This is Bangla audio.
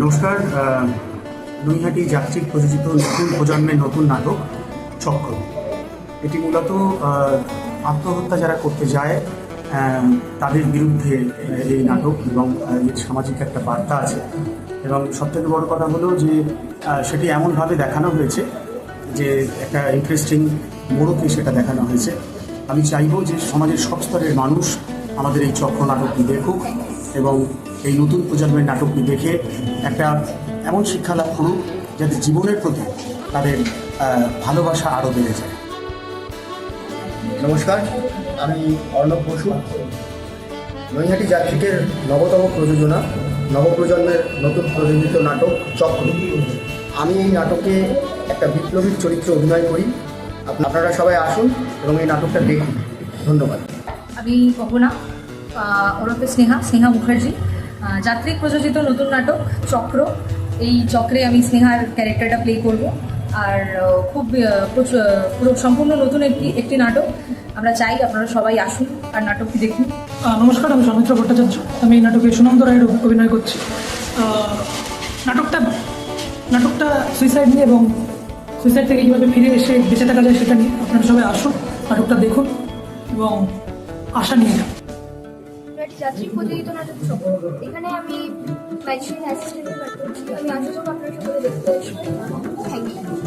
নমস্কার। নৈহাটি যাত্রিক প্রযোজিত নতুন প্রজন্মের নতুন নাটক চক্র। এটি মূলত আত্মহত্যা যারা করতে যায় তাদের বিরুদ্ধে এই নাটক, এবং এর সামাজিক একটা বার্তা আছে। এবং সবথেকে বড় কথা হলো যে সেটি এমনভাবে দেখানো হয়েছে যে একটা ইন্টারেস্টিং মোড়কে সেটা দেখানো হয়েছে। আমি চাইবো যে সমাজের সব স্তরের মানুষ আমাদের এই চক্র নাটকটি দেখুক এবং এই নতুন প্রজন্মের নাটকটি দেখে একটা এমন শিক্ষা লাভ করুক যাতে জীবনের প্রতি তাদের ভালোবাসা আরও বেড়ে যায়। নমস্কার, আমি অর্ণব বসু। নৈহাটি যাত্রিকের নবতম প্রযোজনা, নবপ্রজন্মের নতুন প্রযোজিত নাটক চক্র। আমি এই নাটকে একটা বিপ্লবীর চরিত্রে অভিনয় করি। আপনারা সবাই আসুন এবং এই নাটকটা দেখুন। ধন্যবাদ। আমি কল্পনা ওরফে স্নেহা মুখার্জি। যাত্রিক প্রযোজিত নতুন নাটক চক্র, এই চক্রে আমি স্নেহার ক্যারেক্টারটা প্লে করব। আর খুব পুরো সম্পূর্ণ নতুন একটি নাটক। আমরা চাই আপনারা সবাই আসুন আর নাটকটি দেখুন। নমস্কার, আমি সৌমিত্র ভট্টাচার্য। আমি এই নাটকে সুনন্দ রায়ের অভিনয় করছি। নাটকটা সুইসাইড নিয়ে এবং সুইসাইড থেকে কীভাবে ফিরে এসে বেঁচে থাকা যায় সেটা নিয়ে। আপনারা সবাই আসুন, নাটকটা দেখুন এবং আশা নিয়ে যান। যাত্রী প্রযোজিত নাটক চক্র, এখানে আমি ম্যাজিশিয়ান অ্যাসিস্ট্যান্টের কাজ করছি। আমি আশা করব আপনারা সকলে দেখতে আসবেন। Thank you.